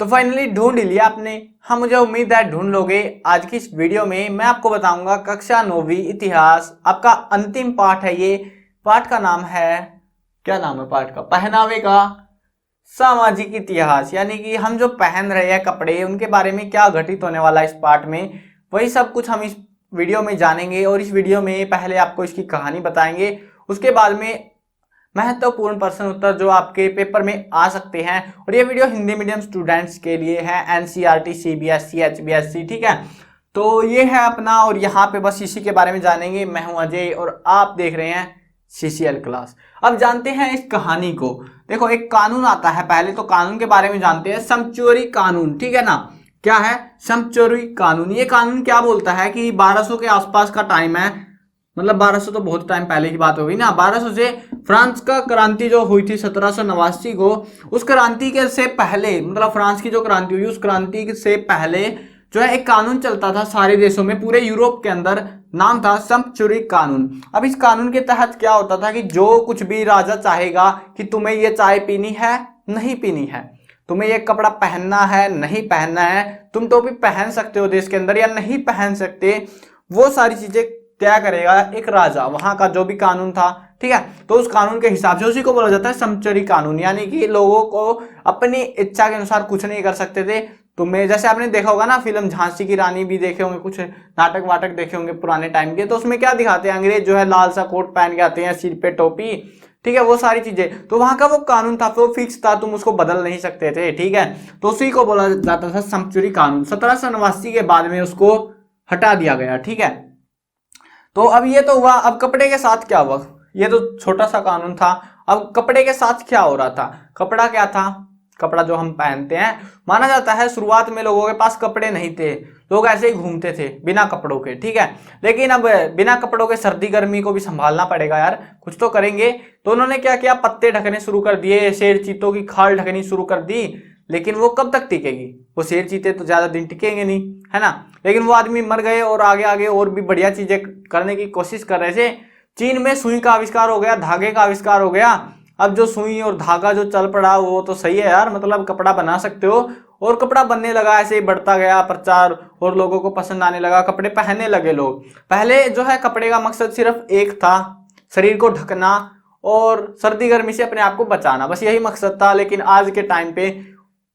तो फाइनली ढूंढ लिया आपने। हाँ, मुझे उम्मीद है ढूंढ लोगे। आज की इस वीडियो में मैं आपको बताऊंगा कक्षा 9वीं इतिहास, आपका अंतिम पाठ है ये। पाठ का नाम है, क्या नाम है पाठ का? पहनावे का सामाजिक इतिहास। यानी कि हम जो पहन रहे हैं कपड़े, उनके बारे में क्या घटित होने वाला है इस पाठ में, वही सब कुछ हम इस वीडियो में जानेंगे। और इस वीडियो में पहले आपको इसकी कहानी बताएंगे, उसके बाद में महत्वपूर्ण प्रश्न उत्तर जो आपके पेपर में आ सकते हैं। और ये वीडियो हिंदी मीडियम स्टूडेंट्स के लिए है, एनसीईआरटी, सीबीएसई, एचबीएससी, ठीक है। तो ये है अपना, और यहाँ पे बस इसी के बारे में जानेंगे। मैं हूं अजय और आप देख रहे हैं सीसीएल क्लास। अब जानते हैं इस कहानी को। देखो, एक कानून आता है, पहले तो कानून के बारे में जानते हैं। समचोरी कानून, ठीक है ना। क्या है समचोरी कानून? ये कानून क्या बोलता है कि 1200 के आसपास का टाइम है, मतलब 1200 तो बहुत टाइम पहले की बात हो गई ना। 1200 से फ्रांस का क्रांति जो हुई थी 1789 को, उस क्रांति के से पहले, मतलब फ्रांस की जो क्रांति हुई उस क्रांति से पहले जो है एक कानून चलता था सारे देशों में, पूरे यूरोप के अंदर। नाम था समचोरी कानून। अब इस कानून के तहत क्या होता था कि जो कुछ भी राजा चाहेगा कि तुम्हें ये चाय पीनी है, नहीं पीनी है, तुम्हें ये कपड़ा पहनना है, नहीं पहनना है, तुम टोपी पहन सकते हो देश के अंदर या नहीं पहन सकते, वो सारी चीजें तय करेगा एक राजा, वहां का जो भी कानून था, ठीक है। तो उस कानून के हिसाब से उसी को बोला जाता है समचोरी कानून। यानी कि लोगों को अपनी इच्छा के अनुसार कुछ नहीं कर सकते थे। तुम्हें जैसे आपने देखा होगा ना फिल्म झांसी की रानी, भी देखे होंगे, कुछ नाटक वाटक देखे होंगे पुराने टाइम के, तो उसमें क्या दिखाते हैं, अंग्रेज जो है लाल सा कोट पहन के आते हैं, सिर पे टोपी, ठीक है, वो सारी चीजें। तो वहां का वो कानून था, वो फिक्स था, तुम उसको बदल नहीं सकते थे, ठीक है। तो उसी को बोला जाता था समचोरी कानून। 1789 के बाद में उसको हटा दिया गया, ठीक है। तो अब ये तो हुआ। अब कपड़े के साथ क्या हुआ? ये तो छोटा सा कानून था। अब कपड़े के साथ क्या हो रहा था? कपड़ा क्या था? कपड़ा जो हम पहनते हैं, माना जाता है शुरुआत में लोगों के पास कपड़े नहीं थे, लोग ऐसे ही घूमते थे बिना कपड़ों के, ठीक है। लेकिन अब बिना कपड़ों के सर्दी गर्मी को भी संभालना पड़ेगा यार, कुछ तो करेंगे। तो उन्होंने क्या किया, पत्ते ढकने शुरू कर दिए, शेर चीतों की खाल ढकनी शुरू कर दी। लेकिन वो कब तक टिकेगी? वो शेर चीते तो ज्यादा दिन टिकेंगे नहीं, है ना। लेकिन वो आदमी मर गए और आगे आगे और भी बढ़िया चीजें करने की कोशिश कर रहे थे। चीन में सुई का आविष्कार हो गया, धागे का आविष्कार हो गया। अब जो सुई और धागा जो चल पड़ा वो तो सही है यार, मतलब कपड़ा बना सकते हो। और कपड़ा बनने लगा, ऐसे ही बढ़ता गया प्रचार और लोगों को पसंद आने लगा, कपड़े पहनने लगे लोग। पहले जो है कपड़े का मकसद सिर्फ एक था, शरीर को ढकना और सर्दी गर्मी से अपने आप को बचाना, बस यही मकसद था। लेकिन आज के टाइम पे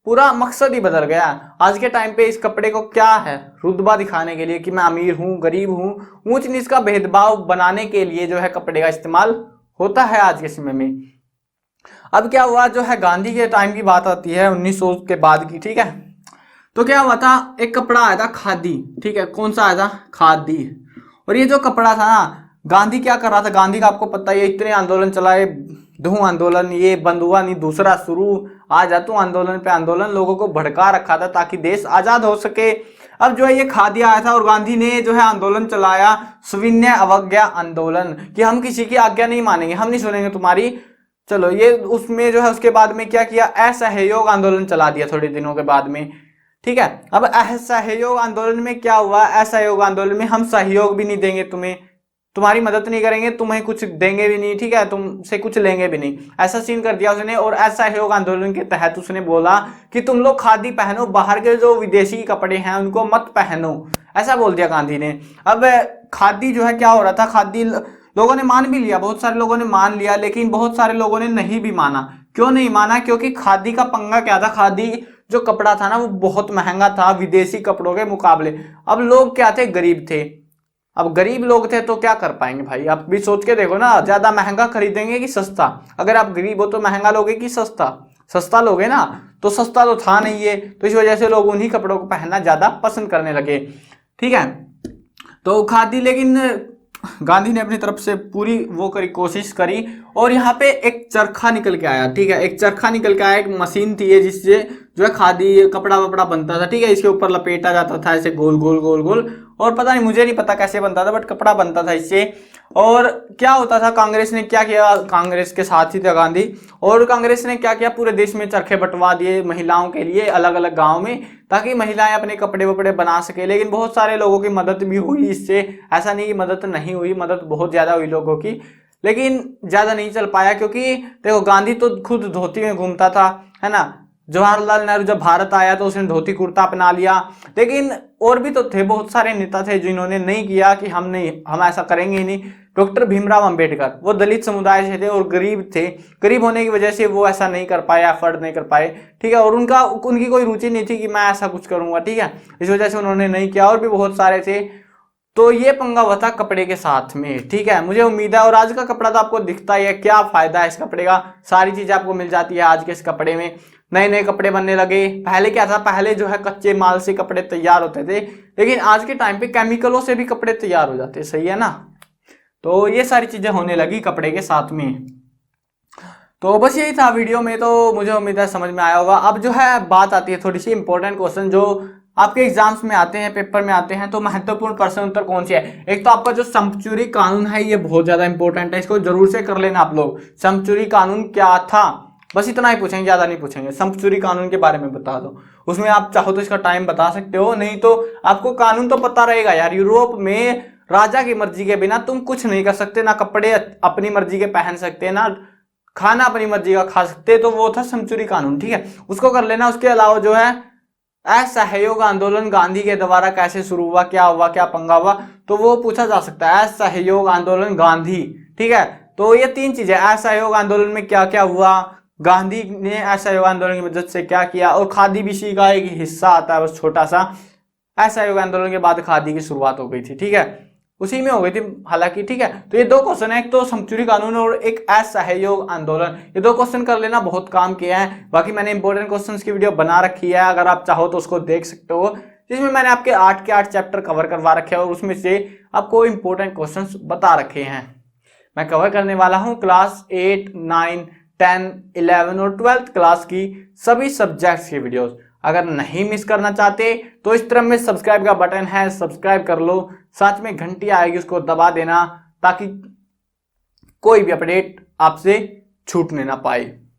पूरा मकसद ही बदल गया। आज के टाइम पे इस कपड़े को क्या है, रुतबा दिखाने के लिए कि मैं अमीर हूं, गरीब हूं, ऊंच नीच का भेदभाव बनाने के लिए जो है कपड़े का इस्तेमाल होता है आज के समय में। अब क्या हुआ, जो है गांधी के टाइम की बात आती है 1900 के बाद की, ठीक है। तो क्या हुआ था, एक कपड़ा आया था खादी, ठीक है। कौन सा आया था? खादी। और ये जो कपड़ा था ना, गांधी क्या कर रहा था, गांधी का आपको पता ही है, इतने आंदोलन चलाए, दो आंदोलन, ये बंद हुआ नहीं, दूसरा शुरू, आ जा तू आंदोलन पे आंदोलन, लोगों को भड़का रखा था ताकि देश आजाद हो सके। अब जो है ये खादी आया था और गांधी ने जो है आंदोलन चलाया, सविनय अवज्ञा आंदोलन, कि हम किसी की आज्ञा नहीं मानेंगे, हम नहीं सुनेंगे तुम्हारी। चलो ये उसमें जो है उसके बाद में क्या किया, असहयोग आंदोलन चला दिया थोड़े दिनों के बाद में, ठीक है। अब असहयोग आंदोलन में क्या हुआ, असहयोग आंदोलन में हम सहयोग भी नहीं देंगे तुम्हें, तुम्हारी मदद नहीं करेंगे, तुम्हें कुछ देंगे भी नहीं, ठीक है, तुमसे कुछ लेंगे भी नहीं, ऐसा सीन कर दिया उसने। और असहयोग आंदोलन के तहत उसने बोला कि तुम लोग खादी पहनो, बाहर के जो विदेशी कपड़े हैं उनको मत पहनो, ऐसा बोल दिया गांधी ने। अब खादी जो है क्या हो रहा था, खादी लोगों ने मान भी लिया, बहुत सारे लोगों ने मान लिया, लेकिन बहुत सारे लोगों ने नहीं भी माना। क्यों नहीं माना? क्योंकि खादी का पंगा क्या था, खादी जो कपड़ा था ना वो बहुत महंगा था विदेशी कपड़ों के मुकाबले। अब लोग क्या थे, गरीब थे। अब गरीब लोग थे तो क्या कर पाएंगे भाई, आप भी सोच के देखो ना, ज्यादा महंगा खरीदेंगे कि सस्ता? अगर आप गरीब हो तो महंगा लोगे कि सस्ता? सस्ता लोगे ना। तो सस्ता तो था नहीं ये, तो इस वजह से लोग उन्हीं कपड़ों को पहनना ज्यादा पसंद करने लगे, ठीक है। तो खादी, लेकिन गांधी ने अपनी तरफ से पूरी वो करी, कोशिश करी। और यहाँ पे एक चरखा निकल के आया, ठीक है, एक चरखा निकल के आया, एक मशीन थी ये, जिससे जो है खादी कपड़ा वपड़ा बनता था, ठीक है। इसके ऊपर लपेटा जाता था ऐसे गोल गोल गोल गोल, और पता नहीं, मुझे नहीं पता कैसे बनता था, बट कपड़ा बनता था इससे। और क्या होता था, कांग्रेस ने क्या किया, कांग्रेस के साथ ही था गांधी, और कांग्रेस ने क्या किया, पूरे देश में चरखे बंटवा दिए महिलाओं के लिए, अलग अलग गाँव में, ताकि महिलाएं अपने कपड़े वपड़े बना सके। लेकिन बहुत सारे लोगों की मदद भी हुई इससे, ऐसा नहीं कि मदद नहीं हुई, मदद बहुत ज्यादा हुई लोगों की, लेकिन ज्यादा नहीं चल पाया। क्योंकि देखो गांधी तो खुद धोती में घूमता था, है ना, जवाहरलाल नेहरू जब भारत आया तो उसने धोती कुर्ता अपना लिया। लेकिन और भी तो थे, बहुत सारे नेता थे जिन्होंने नहीं किया कि हम ऐसा करेंगे ही नहीं। डॉक्टर भीमराव अंबेडकर, वो दलित समुदाय से थे और गरीब थे, गरीब होने की वजह से वो ऐसा नहीं कर पाए, एफर्ट नहीं कर पाए, ठीक है। और उनकी कोई रुचि नहीं थी कि मैं ऐसा कुछ करूंगा, ठीक है, इस वजह से उन्होंने नहीं किया। और भी बहुत सारे थे। तो ये पंगा हुआ था कपड़े के साथ में, ठीक है। मुझे उम्मीद है, और आज का कपड़ा तो आपको दिखता ही है, क्या फायदा है इस कपड़े का, सारी चीजें आपको मिल जाती है आज के इस कपड़े में। नए नए कपड़े बनने लगे। पहले क्या था, पहले जो है कच्चे माल से कपड़े तैयार होते थे, लेकिन आज के टाइम पे केमिकलों से भी कपड़े तैयार हो जाते हैं, सही है ना। तो ये सारी चीजें होने लगी कपड़े के साथ में। तो बस यही था वीडियो में, तो मुझे उम्मीद है समझ में आया होगा। अब जो है बात आती है थोड़ी सी इंपॉर्टेंट क्वेश्चन जो आपके एग्जाम्स में आते हैं, पेपर में आते हैं। तो महत्वपूर्ण प्रश्न उत्तर कौन से है। एक तो आपका जो समचूरी कानून है, ये बहुत ज्यादा इंपॉर्टेंट है, इसको जरूर से कर लेना आप लोग। समचूरी कानून क्या था, बस इतना ही पूछेंगे, ज्यादा नहीं पूछेंगे। समचूरी कानून के बारे में बता दो, उसमें आप चाहो तो इसका टाइम बता सकते हो, नहीं तो आपको कानून तो पता रहेगा यार। यूरोप में राजा की मर्जी के बिना तुम कुछ नहीं कर सकते, ना कपड़े अपनी मर्जी के पहन सकते, ना खाना अपनी मर्जी का खा सकते। तो वो था समचूरी कानून, ठीक है, उसको कर लेना। उसके अलावा जो है असहयोग आंदोलन गांधी के द्वारा कैसे शुरू हुआ, क्या हुआ, क्या पंगा हुआ, तो वो पूछा जा सकता है। असहयोग आंदोलन गांधी, ठीक है। तो ये तीन चीजें, असहयोग आंदोलन में क्या क्या हुआ, गांधी ने असहयोग आंदोलन की मदद से क्या किया, और खादी भी इसी का एक हिस्सा आता है, बस छोटा सा। असहयोग आंदोलन के बाद खादी की शुरुआत हो गई थी, ठीक है, उसी में हो गई थी हालांकि, ठीक है। तो ये दो क्वेश्चन है, एक तो समचूरी कानून और एक असहयोग आंदोलन, ये दो क्वेश्चन कर लेना, बहुत काम किया है। बाकी मैंने इंपॉर्टेंट क्वेश्चंस की वीडियो बना रखी है, अगर आप चाहो तो उसको देख सकते हो, जिसमें मैंने आपके 8 के 8 चैप्टर कवर करवा रखे हैं और उसमें से आपको इंपॉर्टेंट क्वेश्चंस बता रखे हैं। मैं कवर करने वाला हूं क्लास 8, 9, 10, 11 और 12th क्लास की सभी सब्जेक्ट्स की वीडियोस। अगर नहीं मिस करना चाहते तो इस तरह में सब्सक्राइब का बटन है, सब्सक्राइब कर लो, साथ में घंटी आएगी उसको दबा देना, ताकि कोई भी अपडेट आपसे छूटने ना पाए।